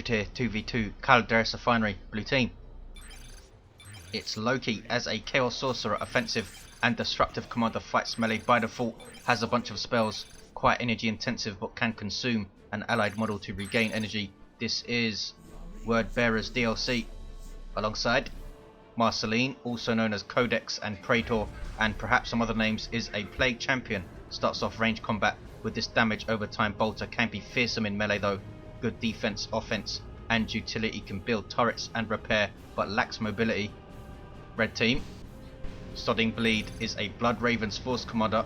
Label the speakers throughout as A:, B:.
A: Tier 2v2 Calderis Refinery, blue team. It's Loki as a Chaos Sorcerer, offensive and destructive commander, fights melee by default, has a bunch of spells, quite energy intensive but can consume an allied model to regain energy. This is Word Bearer's DLC. Alongside Marceline, also known as Codex and Praetor, and perhaps some other names, is a Plague Champion. Starts off range combat with this damage over time bolter, can be fearsome in melee though. Good defense, offense and utility, can build turrets and repair but lacks mobility. Red team, S0DDING Bleed is a Blood Raven's Force commander,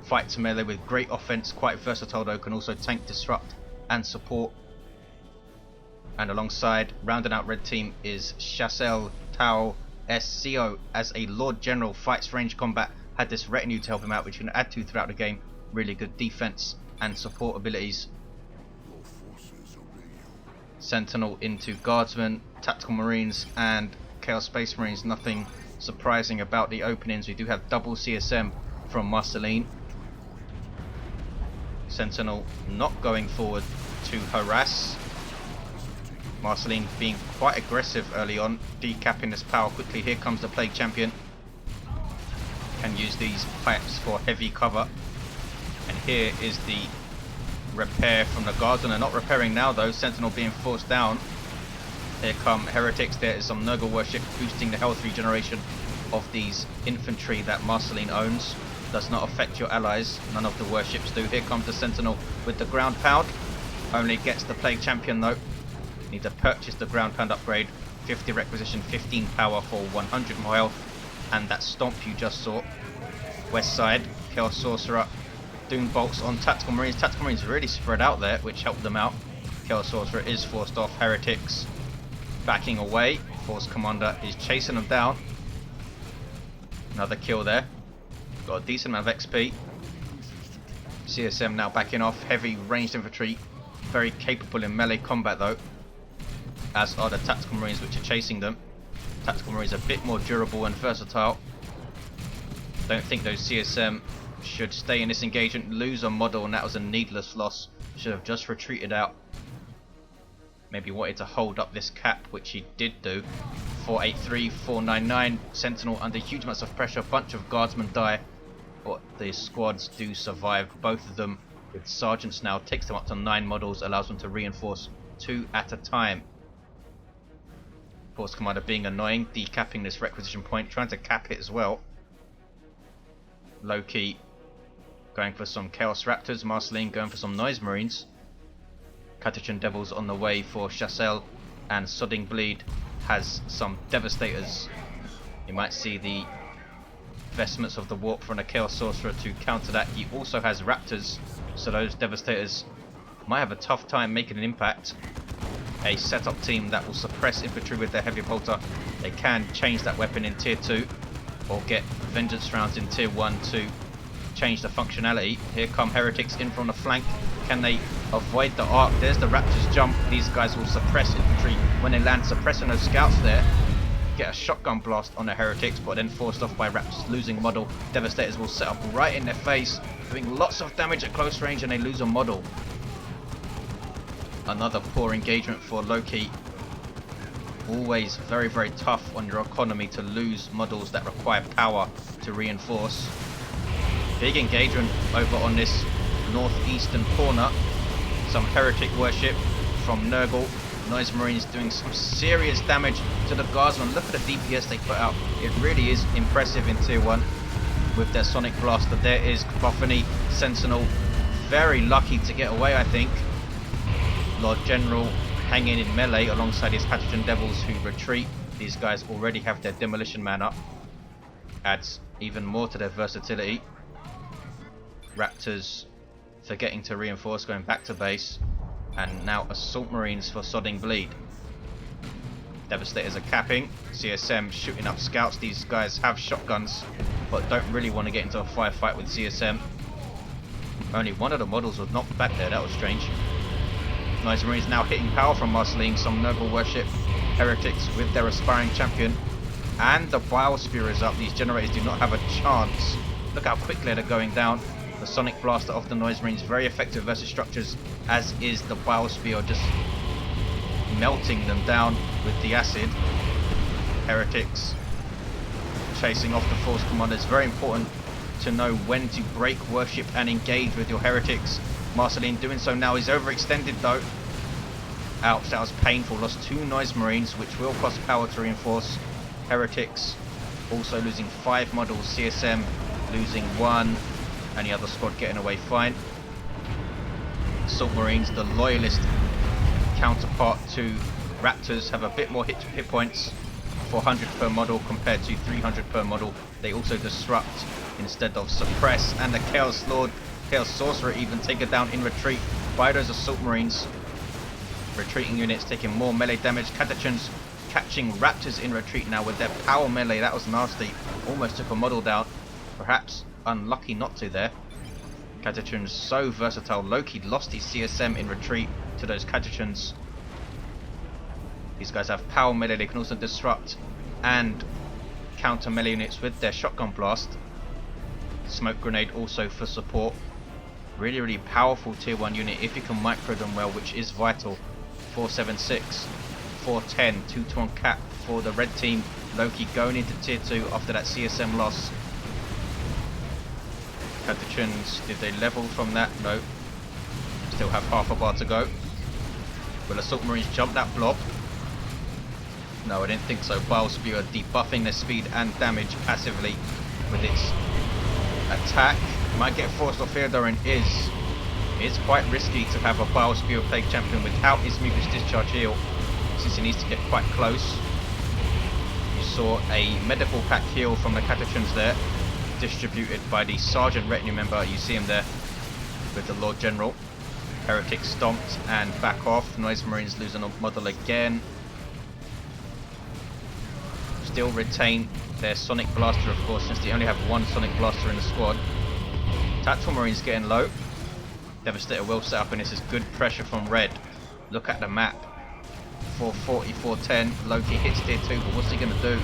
A: fights melee with great offense, quite versatile though, can also tank, disrupt and support. And alongside, rounding out red team, is Shas'El S0DDING as a Lord General, fights range combat, had this retinue to help him out which you can add to throughout the game. Really good defense and support abilities. Sentinel into Guardsmen, Tactical Marines and Chaos Space Marines. Nothing surprising about the openings. We do have double CSM from Marceline. Sentinel not going forward to harass. Marceline being quite aggressive early on, decapping this power quickly. Here comes the Plague Champion. Can use these pipes for heavy cover. And here is the repair from the Guardsmen. They're not repairing now though, Sentinel being forced down. Here come Heretics, there is some Nurgle worship boosting the health regeneration of these infantry that Marceline owns. Does not affect your allies, none of the worships do. Here comes the Sentinel with the ground pound. Only gets the Plague Champion though. Need to purchase the ground pound upgrade. 50 requisition, 15 power for 100 more health. And that stomp you just saw. West side, Chaos Sorcerer, Doom bolts on Tactical Marines. Tactical Marines really spread out there, which helped them out. Chaos Sorcerer is forced off. Heretics backing away. Force Commander is chasing them down. Another kill there. Got a decent amount of XP. CSM now backing off. Heavy ranged infantry. Very capable in melee combat though, as are the Tactical Marines which are chasing them. Tactical Marines are a bit more durable and versatile. Don't think those CSM should stay in this engagement. Lose a model, and that was a needless loss. Should have just retreated out. Maybe wanted to hold up this cap, which he did do. 483, 499. Sentinel under huge amounts of pressure. Bunch of Guardsmen die, but the squads do survive. Both of them with Sergeants now. Takes them up to 9 models. Allows them to reinforce 2 at a time. Force Commander being annoying. Decapping this requisition point. Trying to cap it as well. Loki going for some Chaos Raptors. Marceline going for some Noise Marines. Catachan Devils on the way for Shas'El, and S0DDING Bleed has some Devastators. You might see the vestments of the Warp from a Chaos Sorcerer to counter that. He also has Raptors, so those Devastators might have a tough time making an impact. A setup team that will suppress infantry with their heavy bolter. They can change that weapon in tier 2 or get vengeance rounds in tier 1 to change the functionality. Here come Heretics in from the flank. Can they avoid the arc? There's the Raptors jump. These guys will suppress infantry when they land, suppressing those scouts there. Get a shotgun blast on the Heretics, but then forced off by Raptors, losing a model. Devastators will set up right in their face, doing lots of damage at close range, and they lose a model. Another poor engagement for Loki. Always very, very tough on your economy to lose models that require power to reinforce. Big engagement over on this northeastern corner. Some Heretic worship from Nurgle. Noise Marines doing some serious damage to the Guardsmen. Look at the DPS they put out. It really is impressive in tier 1 with their Sonic Blaster. There is Cacophony. Sentinel very lucky to get away, I think. Lord General hanging in melee alongside his Catachan Devils who retreat. These guys already have their Demolition Man up. Adds even more to their versatility. Raptors forgetting to reinforce, going back to base. And now Assault Marines for S0DDING Bleed. Devastators are capping. CSM shooting up scouts. These guys have shotguns, but don't really want to get into a firefight with CSM. Only one of the models was knocked back there. That was strange. Noise Marines now hitting power from Marceline. Some Nurgle worship. Heretics with their aspiring champion. And the Biosphere is up. These generators do not have a chance. Look how quickly they're going down. The Sonic Blaster of the Noise Marines, very effective versus structures, as is the Biosphere, just melting them down with the acid. Heretics chasing off the Force Commanders. Very important to know when to break, worship and engage with your heretics. Marceline doing so now. He's overextended though. Ouch, that was painful. Lost 2 Noise Marines, which will cost power to reinforce. Heretics also losing 5 models. CSM losing 1. Any other squad getting away fine. Assault Marines, the loyalist counterpart to Raptors, have a bit more hit points, 400 per model compared to 300 per model. They also disrupt instead of suppress, and the Chaos Lord, Chaos Sorcerer even taken down in retreat by those Assault Marines. Retreating units taking more melee damage. Catachans catching Raptors in retreat now with their power melee. That was nasty. Almost took a model down. Perhaps unlucky not to there. Catachans so versatile. Loki lost his CSM in retreat to those Catachans. These guys have power melee. They can also disrupt and counter melee units with their shotgun blast. Smoke grenade also for support. Really powerful tier 1 unit if you can micro them well, which is vital. 476, 410, 2 to 1 cap for the red team. Loki going into tier 2 after that CSM loss. Catachans, did they level from that? No. Still have half a bar to go. Will Assault Marines jump that blob? No, I didn't think so. Bile Spewer debuffing their speed and damage passively with its attack. Might get forced off here though, and it's quite risky to have a Bile Spewer Plague Champion without his Mucus Discharge heal, since he needs to get quite close. You saw a medical pack heal from the Catachans there, distributed by the Sergeant Retinue member. You see him there with the Lord General. Heretics stomped and back off. Noise Marines losing a model again. Still retain their Sonic Blaster, of course, since they only have 1 Sonic Blaster in the squad. Tactical Marines getting low. Devastator will set up, and this is good pressure from red. Look at the map. 440, 410. Loki hits tier 2, but what's he going to do?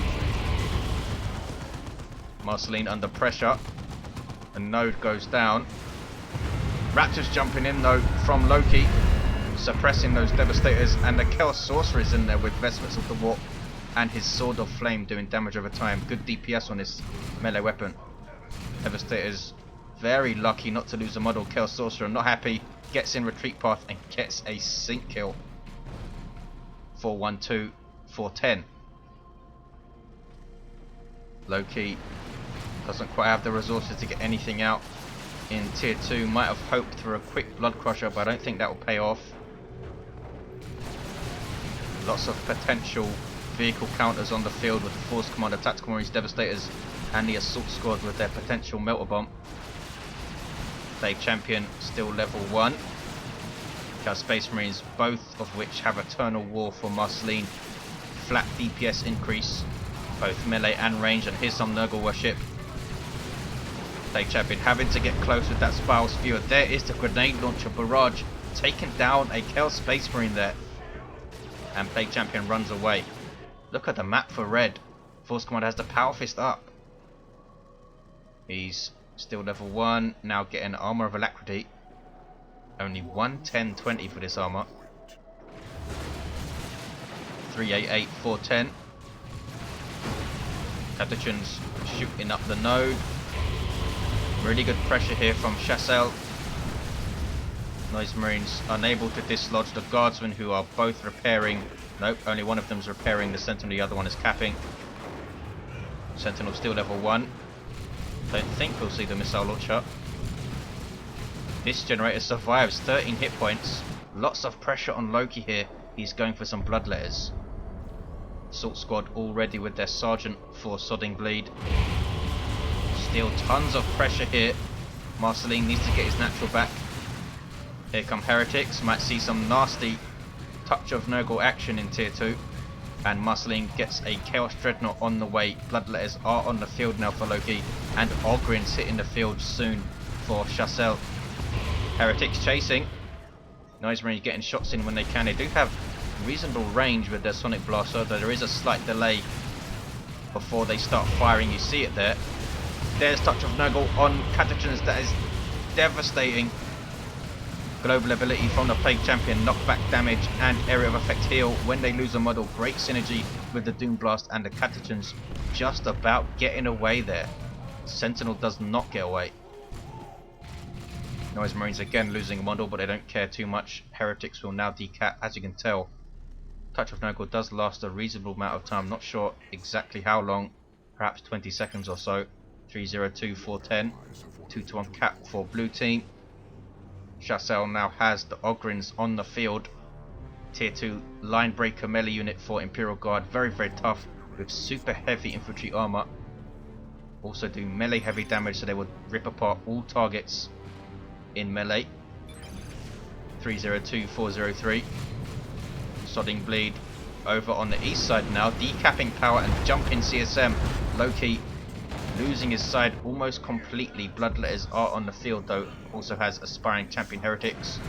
A: Marceline under pressure. A node goes down. Raptors jumping in though from Loki, suppressing those Devastators, and the Chaos Sorcerer is in there with Vestments of the Warp and his Sword of Flame doing damage over time. Good DPS on this melee weapon. Devastators very lucky not to lose a model. Chaos Sorcerer not happy, gets in retreat path and gets a sync kill. 412, 410. Loki doesn't quite have the resources to get anything out in tier 2. Might have hoped for a quick Blood Crusher, but I don't think that will pay off. Lots of potential vehicle counters on the field with the Force Commander, Tactical Marines, Devastators, and the Assault Squad with their potential Melter Bomb. Plague Champion still level 1. Chaos Space Marines, both of which have Eternal War for Marceline. Flat DPS increase, both melee and range, and here's some Nurgle worship. Plague Champion having to get close with that Bile Spewer. There is the grenade launcher barrage, taking down a Chaos Space Marine there. And Plague Champion runs away. Look at the map for red. Force Commander has the Power Fist up. He's still level 1, now getting Armor of Alacrity. Only 110-20 for this armor. 388, 410. Catachans shooting up the node. Really good pressure here from Shas'El. Noise Marines unable to dislodge the Guardsmen, who are both repairing. Nope, only one of them is repairing the Sentinel, the other one is capping. Sentinel still level 1. Don't think we'll see the missile launcher. This generator survives, 13 hit points. Lots of pressure on Loki here. He's going for some Bloodletters. Assault Squad all ready with their Sergeant for Sodding Bleed. Still tons of pressure here. Marceline needs to get his natural back. Here come Heretics. Might see some nasty touch of Nurgle action in tier 2. And Marceline gets a Chaos Dreadnought on the way. Bloodletters are on the field now for Loki. And Ogrin's hitting the field soon for Shas'El. Heretics chasing. Noise Marines getting shots in when they can. They do have reasonable range with their Sonic Blaster, though there is a slight delay before they start firing. You see it there. There's touch of Nurgle on Catachans. That is devastating. Global ability from the Plague Champion, knockback damage and area of effect heal when they lose a model. Great synergy with the Doom Blast and the Catechins, just about getting away there. Sentinel does not get away. Noise Marines again losing a model, but they don't care too much. Heretics will now decap, as you can tell. Touch of Nurgle does last a reasonable amount of time, not sure exactly how long, perhaps 20 seconds or so. 302, 410, 2-1 cap for blue team. Shas'El now has the Ogryns on the field. Tier 2 line breaker melee unit for Imperial Guard, very tough with super heavy infantry armor. Also do melee heavy damage, so they will rip apart all targets in melee. 302, 403. S0DDING bleed over on the east side now, decapping power and jumping CSM. Loki losing his side almost completely. Bloodletters are on the field though, also has aspiring champion heretics.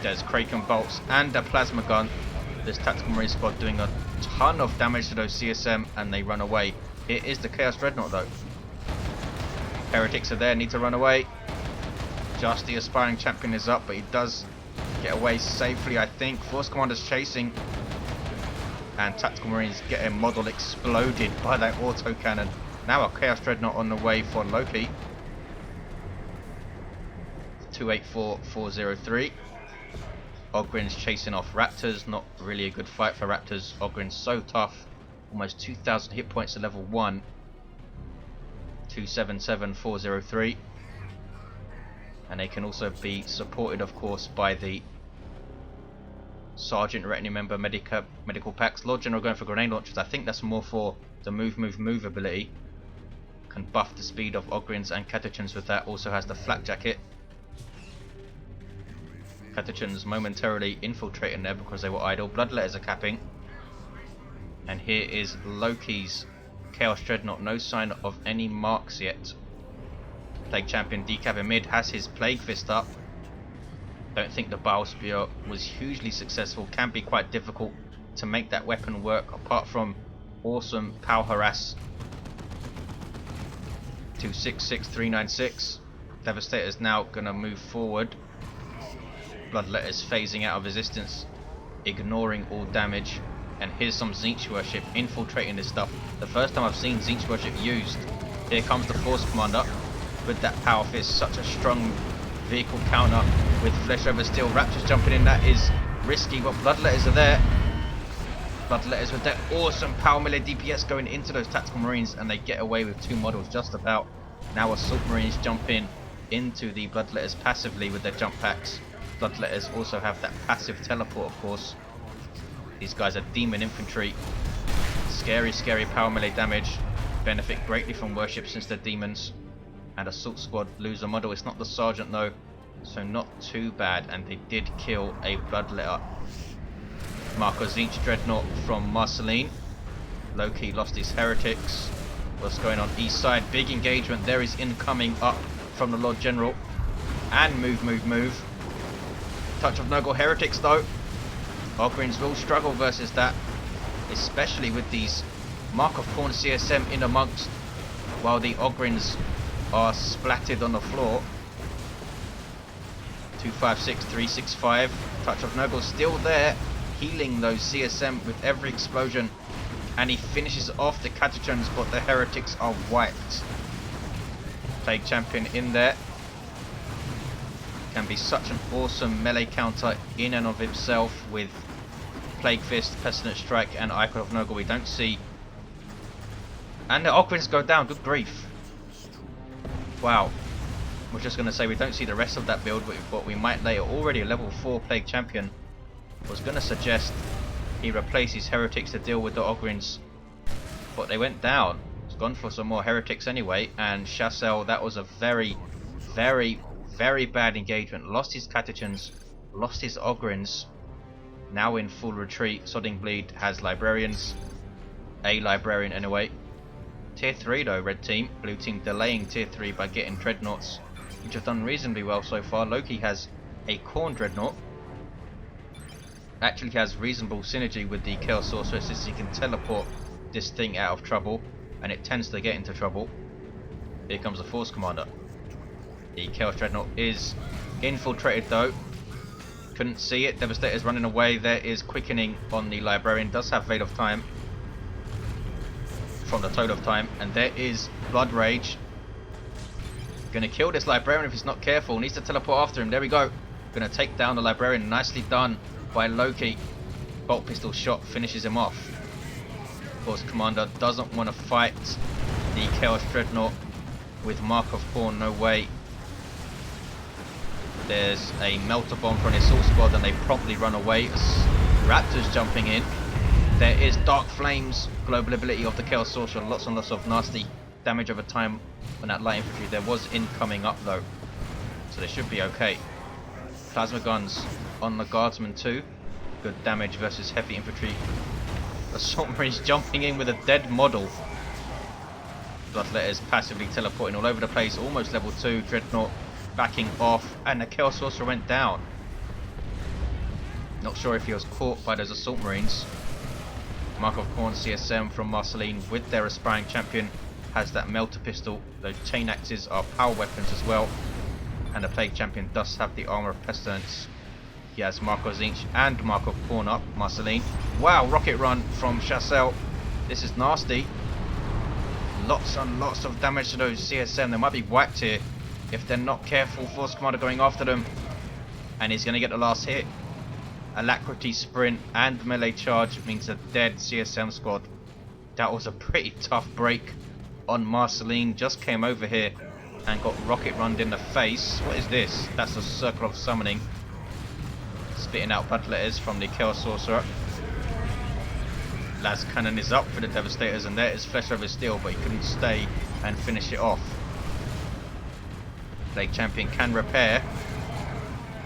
A: There's Kraken bolts and a plasma gun. This tactical marine squad doing a ton of damage to those CSM and they run away. It is the Chaos Dreadnought though. Heretics are there, need to run away. Just the aspiring champion is up, but he does get away safely, I think. Force Commander's chasing. And Tactical Marines get a model exploded by that autocannon. Now a Chaos Dreadnought on the way for Loki. 284, 403. Ogryns chasing off Raptors. Not really a good fight for Raptors. Ogryns so tough. Almost 2,000 hit points at level 1. 277, 403. And they can also be supported, of course, by the Sergeant Retinue Member medical packs. Lord General going for grenade launchers. I think that's more for the move ability. Can buff the speed of Ogryns and Catechins with that. Also has the flak jacket. Catechins momentarily infiltrating there because they were idle. Bloodletters are capping. And here is Loki's Chaos Dreadnought. No sign of any marks yet. Plague Champion decap in mid, has his Plague Fist up. Don't think the Bile Spear was hugely successful. Can be quite difficult to make that weapon work, apart from awesome power harass. 266, 396. Devastator's now gonna move forward. Bloodletters phasing out of resistance, ignoring all damage. And here's some Tzeentch worship infiltrating this stuff. The first time I've seen Tzeentch worship used. Here comes the Force Commander with that power fist, such a strong vehicle counter with flesh over steel. Raptors jumping in, that is risky, but Bloodletters are there. Bloodletters with that awesome power melee DPS going into those tactical marines, and they get away with 2 models just about. Now assault marines jump in into the Bloodletters passively with their jump packs. Bloodletters also have that passive teleport, of course. These guys are demon infantry. Scary power melee damage. Benefit greatly from worship since they're demons. And assault squad lose a model. It's not the sergeant though, so not too bad. And they did kill a bloodletter. Marco Tzeentch Dreadnought from Marceline. Loki lost his heretics. What's going on east side? Big engagement. There is incoming up from the Lord General. And move. Touch of Nurgle heretics though. Ogryns will struggle versus that, especially with these Mark of Khorne CSM in amongst, while the Ogryns are splattered on the floor. 256, 365. Touch of Nurgle still there, healing those CSM with every explosion, and he finishes off the Catechins, but the heretics are wiped. Plague Champion in there. Can be such an awesome melee counter in and of himself with Plague Fist, Pestilent Strike and Icon of Nurgle. We don't see, and the Ogryns go down. Good grief. Wow. We're just going to say we don't see the rest of that build, but we might later. Already a level 4 Plague Champion. Was going to suggest he replaces heretics to deal with the Ogryns, but they went down. It's gone for some more heretics anyway. And Shas'El, that was a very bad engagement. Lost his Catechins, lost his Ogryns. Now in full retreat. S0DDING bleed has librarians. A librarian anyway. Tier 3 though, red team. Blue team delaying tier 3 by getting dreadnoughts, which have done reasonably well so far. Loki has a Khorne dreadnought. Actually has reasonable synergy with the Chaos Sorcerer, since he can teleport this thing out of trouble, and it tends to get into trouble. Here comes the Force Commander. The Chaos Dreadnought is Infiltrated though. Couldn't see it. Devastator's running away. There is quickening on the Librarian. Does have Veil of Time from the Toad of Time. And there is Blood Rage. Gonna kill this Librarian if he's not careful. Needs to teleport after him. There we go. Gonna take down the Librarian. Nicely done by Loki. Bolt pistol shot finishes him off. Of course, Commander doesn't want to fight the Chaos Dreadnought with Mark of Pawn. No way. There's a Melter Bomb from the Assault Squad and they promptly run away. Raptors jumping in. There is Dark Flames. Global ability of the Chaos Sorcerer. Lots and lots of nasty damage over time on that light infantry. There was incoming up though, so they should be okay. Plasma guns on the Guardsman too. Good damage versus heavy infantry. Assault Marines jumping in with a dead model. Bloodletters passively teleporting all over the place. Almost level 2. Dreadnought backing off, and the Chaos Sorcerer went down. Not sure if he was caught by those Assault Marines. Mark of Pawn CSM from Marceline with their aspiring champion has that Melter pistol. Those chain axes are power weapons as well. And the Plague Champion does have the Armor of Pestilence. He has Mark of Zinch and Mark of Pawn up. Marceline. Wow, rocket run from Shas'El. This is nasty. Lots and lots of damage to those CSM. They might be whacked here if they're not careful. Force Commander going after them. And he's going to get the last hit. Alacrity, Sprint and Melee Charge means a dead CSM squad. That was a pretty tough break on Marceline. Just came over here and got rocket runned in the face. What is this? That's a Circle of Summoning. Spitting out Bloodletters from the Chaos Sorcerer. Las Cannon is up for the Devastators, and there is Flesh over Steel, but he couldn't stay and finish it off. Plague Champion can repair,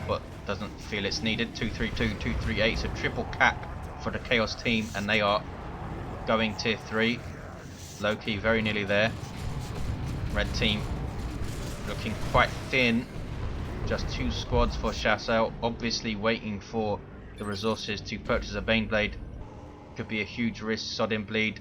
A: but doesn't feel it's needed. 232, 238, so triple cap for the Chaos team, and they are going tier 3. Loki very nearly there. Red team looking quite thin. Just 2 squads for Shas'El, obviously waiting for the resources to purchase a Baneblade. Could be a huge risk. S0DDING bleed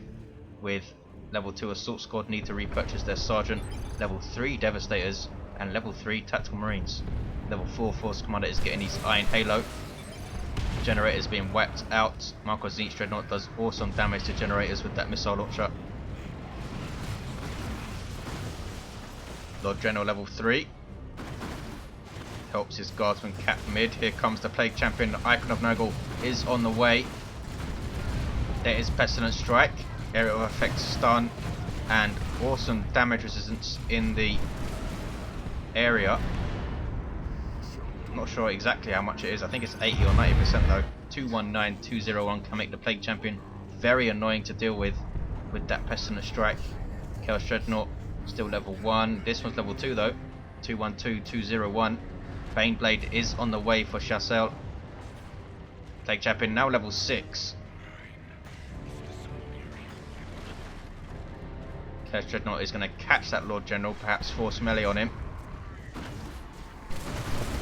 A: with level 2 Assault Squad need to repurchase their Sergeant. Level 3 Devastators and level 3 Tactical Marines. Level 4 Force Commander is getting his Iron Halo. Generators being whacked out. Marco Zinch Dreadnought does awesome damage to generators with that missile launcher. Lord General level 3. Helps his Guardsman cap mid. Here comes the Plague Champion. The Icon of Nurgle is on the way. There is Pestilence Strike. Area of Effect Stun. And awesome damage resistance in the area. Not sure exactly how much it is. I think it's 80 or 90% though. 219, 201 can make the Plague Champion very annoying to deal with that Pestilence Strike. Chaos Dreadnought still level 1. This one's level 2 though. 212, 201. Baneblade is on the way for Shas'El. Plague Champion now level 6. Chaos Dreadnought is going to catch that Lord General, perhaps force melee on him.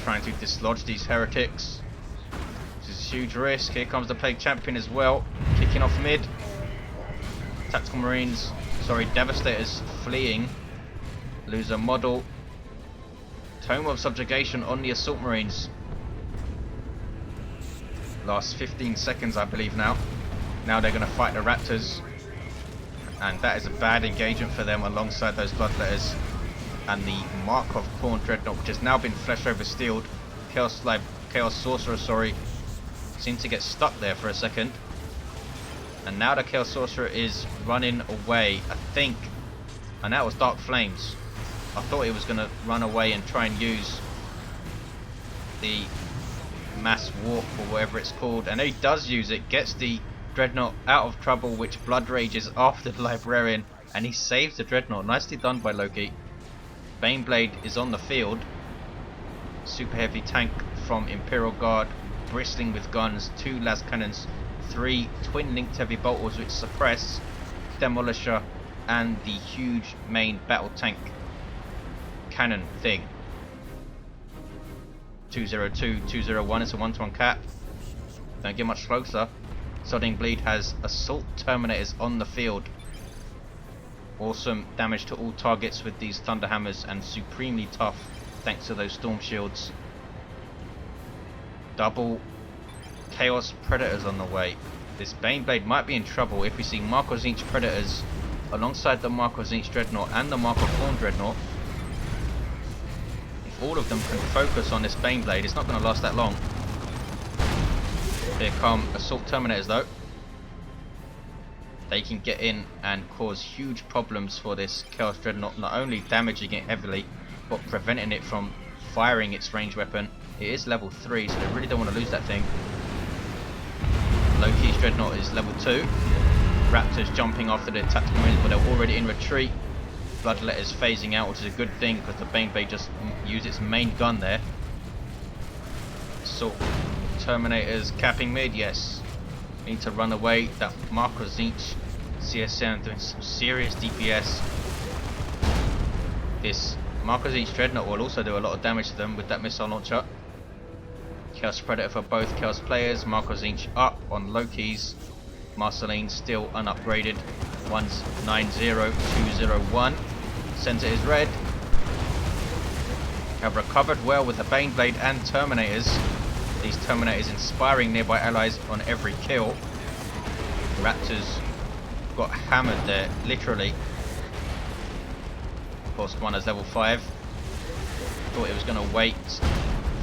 A: Trying to dislodge these heretics. This is a huge risk. Here comes the Plague Champion as well, kicking off mid. Tactical Marines, sorry, Devastators fleeing. Lose a model. Tome of Subjugation on the Assault Marines. Last 15 seconds I believe now. Now they're going to fight the Raptors. And that is a bad engagement for them alongside those Bloodletters. And the Mark of Pawn Dreadnought, which has now been Flesh over Steeled. Chaos Sorcerer, sorry, seemed to get stuck there for a second. And now the Chaos Sorcerer is running away, I think. And that was Dark Flames. I thought he was going to run away and try and use the Mass Warp or whatever it's called. And he does use it, gets the Dreadnought out of trouble, which Blood rages after the Librarian. And he saves the Dreadnought. Nicely done by Loki. Baneblade is on the field. Super heavy tank from Imperial Guard, bristling with guns, 2 las cannons, 3 twin linked heavy bolters which suppress Demolisher, and the huge main battle tank cannon thing. 202, 201 is a 1-to-1 cap. Don't get much closer. S0DDING bleed has Assault Terminators on the field. Awesome damage to all targets with these Thunderhammers, and supremely tough thanks to those Storm Shields. double Chaos Predators on the way. This Baneblade might be in trouble if we see Mark of Tzeentch Predators alongside the Mark of Tzeentch Dreadnought and the Mark of Thorn Dreadnought. If all of them can focus on this Baneblade, it's not going to last that long. Here come Assault Terminators though. They can get in and cause huge problems for this Chaos Dreadnought, not only damaging it heavily, but preventing it from firing its ranged weapon. It is level 3, so they really don't want to lose that thing. Loki's Dreadnought is level 2. Raptors jumping after their tactical marines, but they're already in retreat. Bloodletter's phasing out, which is a good thing because the Baneblade just used its main gun there. Assault Terminators capping mid, yes. Need to run away. That Mark of Tzeentch CSM doing some serious DPS. This Mark of Tzeentch Dreadnought will also do a lot of damage to them with that missile launcher. Chaos Predator for both Chaos players. Mark of Tzeentch up on Loki's. Marceline still unupgraded. 190201. Center is red. Have recovered well with the Baneblade and Terminators. These Terminators inspiring nearby allies on every kill. Raptors got hammered there, literally. Of course, Commander's level 5. Thought it was going to wait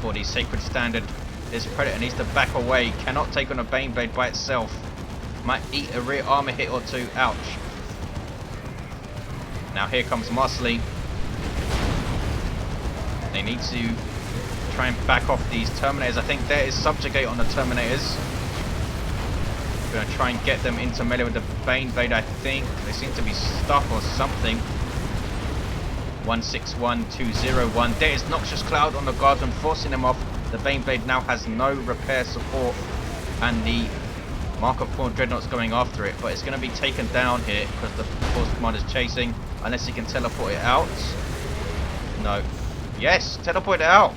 A: for the Sacred Standard. This Predator needs to back away. Cannot take on a Baneblade by itself. Might eat a rear armor hit or two. Ouch. Now here comes Marceline. They need to try and back off these Terminators. I think there is Subjugate on the Terminators. Gonna try and get them into melee with the Baneblade, I think. They seem to be stuck or something. 161201. There is Noxious Cloud on the Guardsman, forcing them off. The Baneblade now has no repair support, and the Mark of Thorn Dreadnought's going after it, but it's going to be taken down here because the Force Commander's chasing, unless he can teleport it out. No. Yes, teleport it out.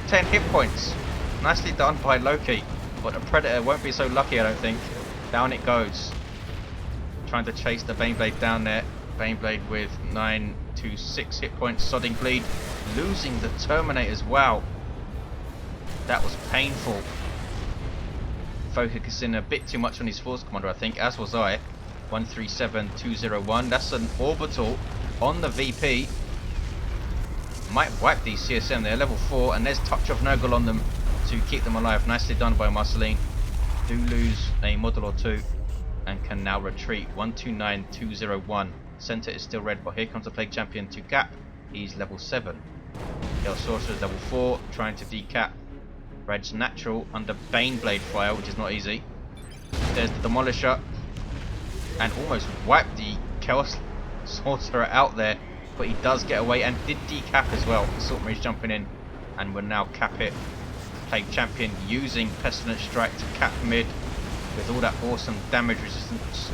A: 10 hit points. Nicely done by Loki, but the Predator won't be so lucky, I don't think. Down it goes. Trying to chase the Baneblade down there. Baneblade with 9 to 6 hit points. Sodding Bleed. Losing the Terminators. Wow. That was painful. Focusing a bit too much on his Force Commander, I think, as was I. 137201. That's an orbital on the VP. Might wipe these CSM. They're level 4, and there's Touch of Nurgle on them to keep them alive. Nicely done by Marceline. Do lose a model or two and can now retreat. 129201. Center is still red, but here comes the Plague Champion to cap. He's level 7. Chaos Sorcerer is level 4, trying to decap Red's Natural under Baneblade fire, which is not easy. There's the Demolisher, and almost wiped the Chaos Sorcerer out there, but he does get away and did decap as well. Assault Marines jumping in and will now cap it. Plague Champion using Pestilent Strike to cap mid with all that awesome damage resistance.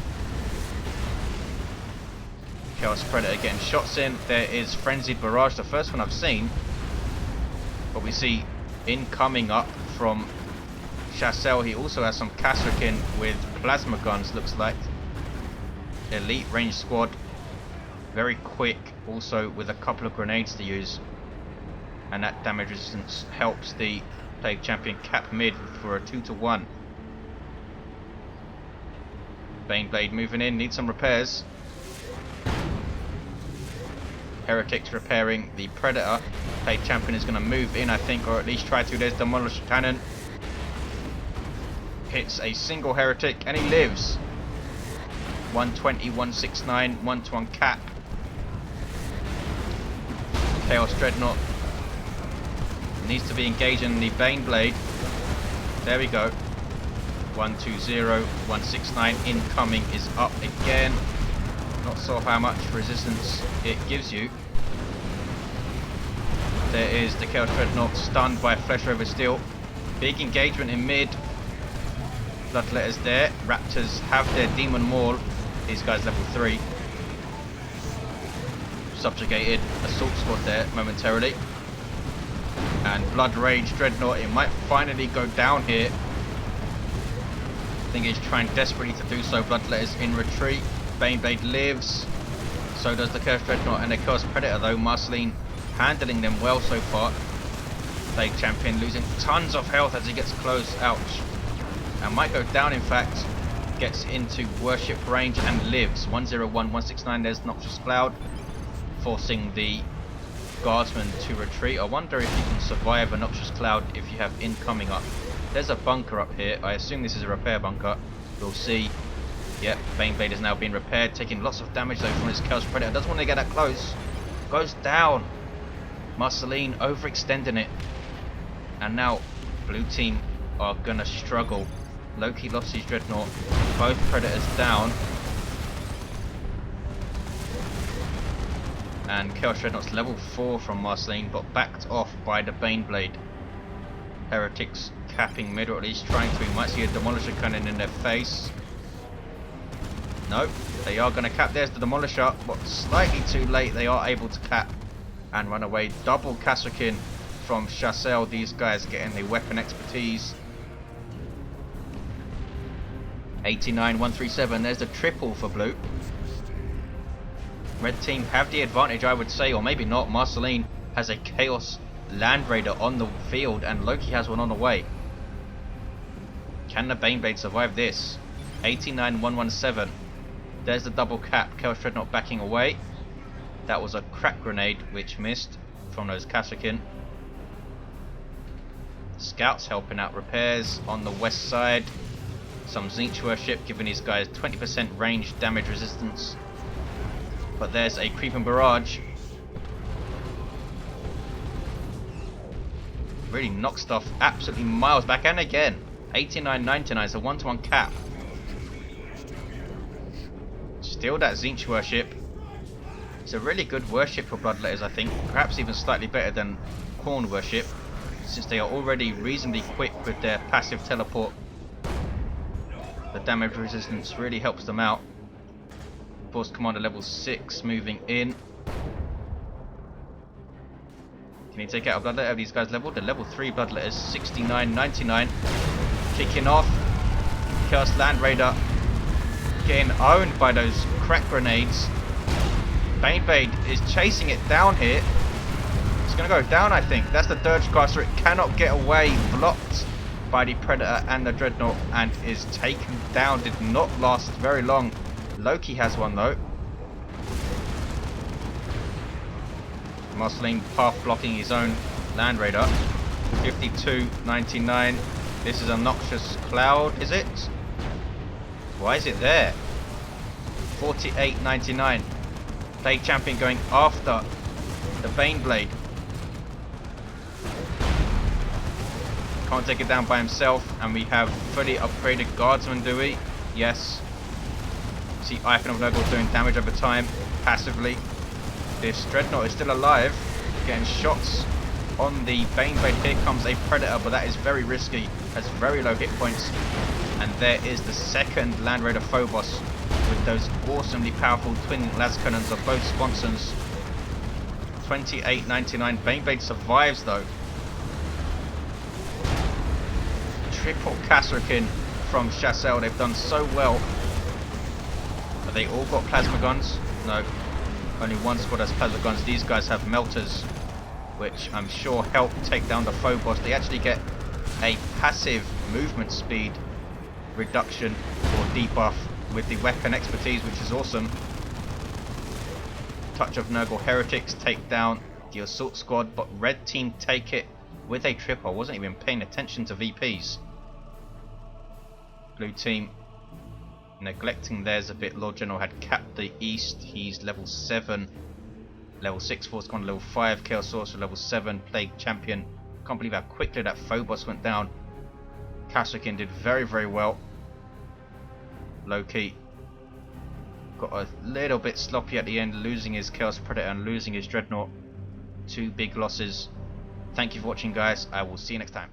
A: Chaos Predator getting shots in. There is Frenzied Barrage, the first one I've seen, but we see incoming up from Shas'El. He also has some Kasrikin with plasma guns, looks like. Elite range squad, very quick, also with a couple of grenades to use, and that damage resistance helps the Plague Champion cap mid for a 2-to-1. Baneblade moving in, needs some repairs. Heretics repairing the Predator. Plague Champion is going to move in, I think, or at least try to. There's Demolish Cannon. Hits a single Heretic and he lives. 120, 169, 1-to-1 cap. Chaos Dreadnought needs to be engaging the Baneblade. There we go. 120, 169 incoming is up again. Not sure how much resistance it gives you. There is the Chaos Dreadnought stunned by Flesh Over Steel. Big engagement in mid. Bloodletter's there. Raptors have their Demon Maul. These guys level 3. Subjugated. Assault Squad there momentarily. And Blood Rage Dreadnought. It might finally go down here. I think he's trying desperately to do so. Bloodletter's in retreat. Baneblade lives. So does the Chaos Dreadnought and the Chaos Predator though. Marceline handling them well so far. Plague Champion losing tons of health as he gets close. Ouch. And might go down, in fact. Gets into worship range and lives. 101, 169. There's Noxious Cloud, forcing the guardsman to retreat. I wonder if you can survive a Noxious Cloud if you have incoming up. There's a bunker up here. I assume this is a repair bunker. We'll see. Yep, Baneblade has now been repaired, taking lots of damage though from his Chaos Predator. Doesn't want to get that close. Goes down. Marceline overextending it. And now blue team are gonna struggle. Loki lost his Dreadnought. Both Predators down. And Chaos Dreadnought's level 4 from Marceline, but backed off by the Baneblade. Heretics capping middle, at least trying to. We might see a Demolisher cannon in their face. No, they are going to cap. There's the Demolisher, but slightly too late. They are able to cap and run away. Double Kasrkin from Shas'El. These guys getting the weapon expertise. 89, 137. There's the triple for blue. Red team have the advantage, I would say, or maybe not. Marceline has a Chaos Land Raider on the field, and Loki has one on the way. Can the Baneblade survive this? 89, 117. There's the double cap. Chaos Dreadnought backing away. That was a crack grenade which missed from those Kasrkin. Scouts helping out repairs on the west side. Some Tzeentch worship giving these guys 20% range damage resistance. But there's a creeping barrage. Really knocks stuff absolutely miles back. And again, 89, 99 is a 1-to-1 cap. Still that Tzeentch worship. It's a really good worship for Bloodletters, I think. Perhaps even slightly better than Khorne worship, since they are already reasonably quick with their passive teleport. The damage resistance really helps them out. Force Commander level 6 moving in. Can he take out a Bloodletter? Are these guys leveled? They're level 3 Bloodletters. 69, 99. Kicking off. Chaos Land Raider getting owned by those crack grenades. Baneblade is chasing it down here. It's going to go down, I think. That's the Dirge Caster. It cannot get away. Blocked by the Predator and the Dreadnought and is taken down. Did not last very long. Loki has one though. Marceline path blocking his own Land Raider. 52.99. This is a Noxious Cloud, is it? Why is it there? 48.99. Plague Champion going after the Baneblade. Can't take it down by himself, and we have fully upgraded Guardsman, do we? Yes. See Icon of Nurgle doing damage over time, passively. This Dreadnought is still alive, getting shots on the Baneblade. Here comes a Predator, but that is very risky, has very low hit points. And there is the second Land Raider Phobos with those awesomely powerful twin las cannons of both sponsons. 28.99. Baneblade survives though. Triple Kasrkin from Shas'El. They've done so well. Have they all got plasma guns? No. Only one squad has plasma guns. These guys have melters, which I'm sure help take down the Phobos. They actually get a passive movement speed reduction or debuff with the weapon expertise, which is awesome. Touch of Nurgle Heretics take down the assault squad, but red team take it with a triple. I wasn't even paying attention to VPs. Blue team neglecting theirs a bit. Lord General had capped the east. He's level 7. Level 6 Force Commander level 5. Chaos Sorcerer level 7. Plague Champion. Can't believe how quickly that Phobos went down. Kasrkin did very, very well. Loki got a little bit sloppy at the end, losing his Chaos Predator and losing his Dreadnought. 2 big losses. Thank you for watching, guys. I will see you next time.